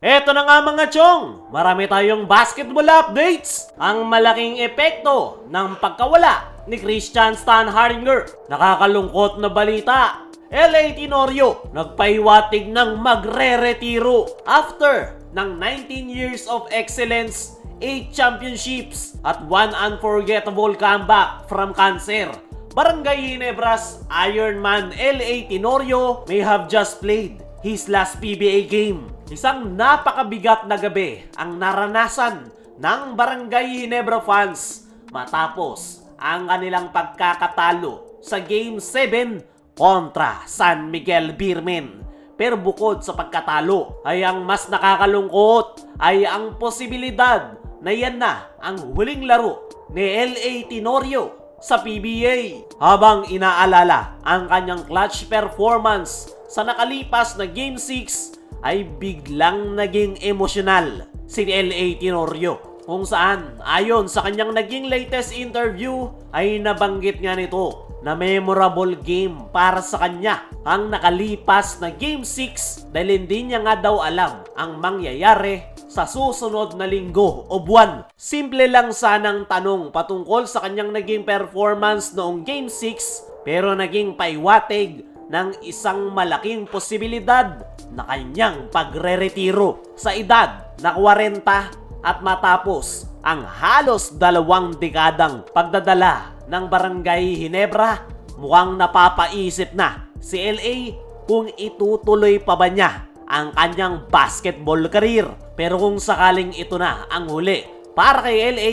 Eto na nga mga chong, marami tayong basketball updates. Ang malaking epekto ng pagkawala ni Christian Stan Hardinger. Nakakalungkot na balita. LA Tenorio nagpahiwatig ng magre-retiro after ng 19 years of excellence, 8 championships at 1 unforgettable comeback from cancer. Barangay Ginebras Ironman LA Tenorio may have just played his last PBA game. Isang napakabigat na gabi ang naranasan ng Barangay Ginebra fans matapos ang kanilang pagkakatalo sa Game 7 kontra San Miguel Beermen. Pero bukod sa pagkatalo ay ang mas nakakalungkot ay ang posibilidad na yan na ang huling laro ni LA Tenorio sa PBA. Habang inaalala ang kanyang clutch performance sa nakalipas na Game 6 ay biglang naging emosyonal si LA Tenorio, kung saan ayon sa kanyang naging latest interview ay nabanggit nga nito na memorable game para sa kanya ang nakalipas na Game 6 dahil hindi niya nga daw alam ang mangyayari sa susunod na linggo o buwan. Simple lang sanang tanong patungkol sa kanyang naging performance noong Game 6 pero naging paiwatig ng isang malaking posibilidad na kanyang pagre-retiro sa edad na 40 at matapos ang halos 2 dekadang pagdadala ng Barangay Ginebra. Mukhang napapaisip na si LA kung itutuloy pa ba niya ang kanyang basketball career. Pero kung sakaling ito na ang huli para kay LA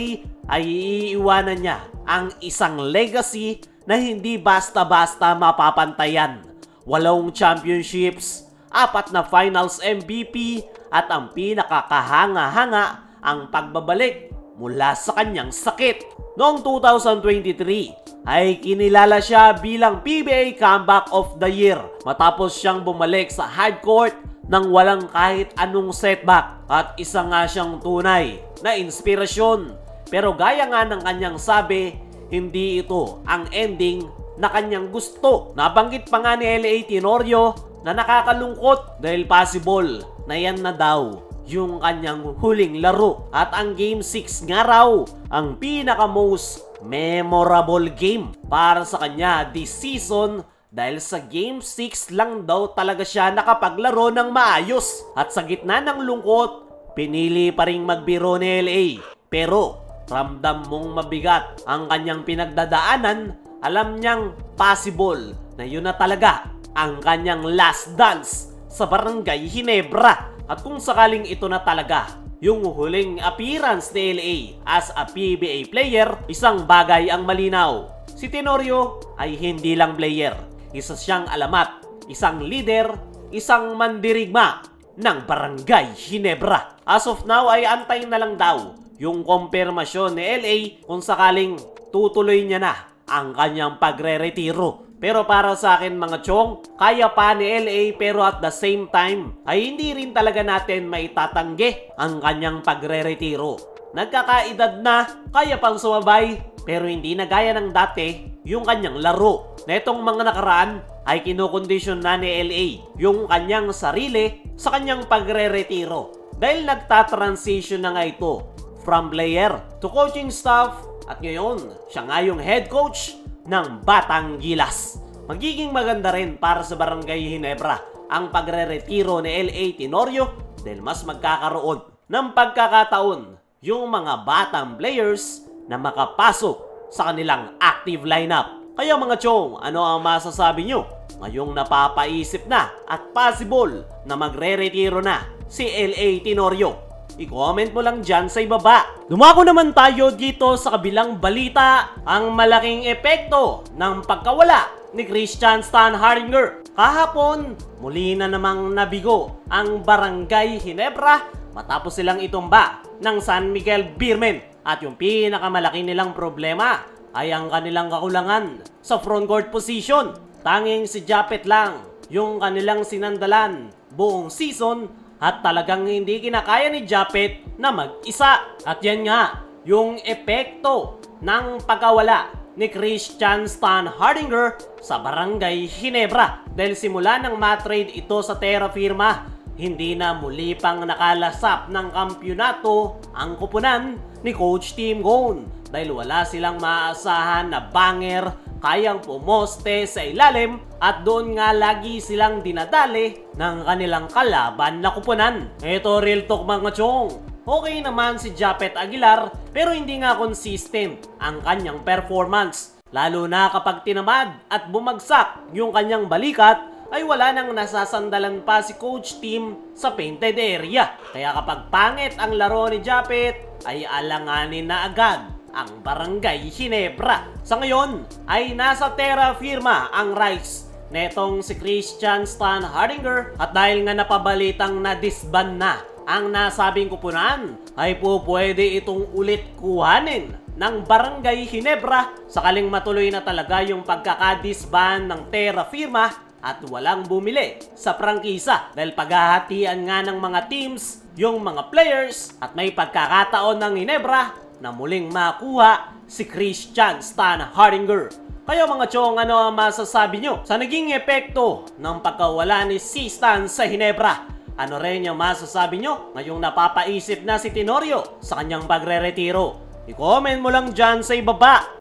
ay iiwanan niya ang isang legacy na hindi basta-basta mapapantayan. 8 championships, 4 na finals MVP at ang pinakakahanga-hanga ang pagbabalik mula sa kanyang sakit. Noong 2023 ay kinilala siya bilang PBA Comeback of the Year matapos siyang bumalik sa hardcourt nang walang kahit anong setback at isa nga siyang tunay na inspirasyon. Pero gaya nga ng kanyang sabi, hindi ito ang ending na kanyang gusto. Nabanggit pa nga ni LA Tenorio na nakakalungkot dahil possible na yan na daw yung kanyang huling laro. At ang Game 6 nga raw ang pinaka-most memorable game para sa kanya this season dahil sa Game 6 lang daw talaga siya nakapaglaro ng maayos. At sa gitna ng lungkot, pinili pa ring magbiro ni LA. Pero ramdam mong mabigat ang kanyang pinagdadaanan, alam niyang possible na yun na talaga ang kanyang last dance sa Barangay Ginebra. At kung sakaling ito na talaga yung huling appearance ni LA as a PBA player, isang bagay ang malinaw. Si Tenorio ay hindi lang player. Isa siyang alamat, isang leader, isang mandirigma ng Barangay Ginebra. As of now ay antayin na lang daw yung kumpirmasyon ni LA kung sakaling tutuloy niya na ang kanyang pagre-retiro. Pero para sa akin mga chong, kaya pa ni LA pero at the same time ay hindi rin talaga natin maitatanggi ang kanyang pagre-retiro. Nagkakaedad na, kaya pang sumabay pero hindi na gaya ng dati yung kanyang laro. Na itong mga nakaraan ay kinukondisyon na ni LA yung kanyang sarili sa kanyang pagre-retiro. Dahil nagta-transition na nga ito from player to coaching staff at ngayon siya nga yung head coach ng Batang Gilas. Magiging maganda rin para sa Barangay Ginebra ang pagre-retiro ni LA Tenorio dahil mas magkakaroon ng pagkakataon yung mga batang players na makapasok sa kanilang active lineup. Kaya mga chong, ano ang masasabi nyo ngayong napapaisip na at possible na magre-retiro na si LA Tenorio? I-comment mo lang dyan sa ibaba. Dumako naman tayo dito sa kabilang balita, ang malaking epekto ng pagkawala ni Christian Stan Hardinger. Kahapon, muli na namang nabigo ang Barangay Ginebra matapos silang itumba ng San Miguel Beermen. At yung pinakamalaki nilang problema ay ang kanilang kakulangan sa frontcourt position. Tanging si Japet lang yung kanilang sinandalan buong season. At talagang hindi kinakaya ni Japet na mag-isa. At yan nga, yung epekto ng pagkawala ni Christian Stan Hardinger sa Barangay Ginebra. Dahil simula nang matrade ito sa Terra Firma hindi na muli pang nakalasap ng kampyonato ang kupunan ni Coach Tim Cone dahil wala silang maaasahan na banger kayang pumoste sa ilalim at doon nga lagi silang dinadali ng kanilang kalaban na kupunan. Ito real talk mga chong. Okay naman si Japet Aguilar pero hindi nga consistent ang kanyang performance. Lalo na kapag tinamad at bumagsak yung kanyang balikat ay wala nang nasasandalan pa si Coach Tim sa painted area. Kaya kapag pangit ang laro ni Japet ay alanganin na agad ang Barangay Ginebra. Sa ngayon ay nasa terra firma ang Rice netong si Christian Stan Hardinger at dahil nga napabalitang na-disband na ang nasabing kupunan ay pwede itong ulit kuhanin ng Barangay Ginebra sakaling matuloy na talaga yung pagkakadisband ng terra firma at walang bumili sa prangkisa dahil paghahatian nga ng mga teams yung mga players at may pagkakataon ng Ginebra na muling makuha si Christian Stan Hardinger. Kayo mga chong, ano ang masasabi nyo sa naging epekto ng pagkawala ni si Stan sa Ginebra? Ano rin yung masasabi nyo ngayong napapaisip na si Tenorio sa kanyang pagre-retiro? I-comment mo lang dyan sa ibaba.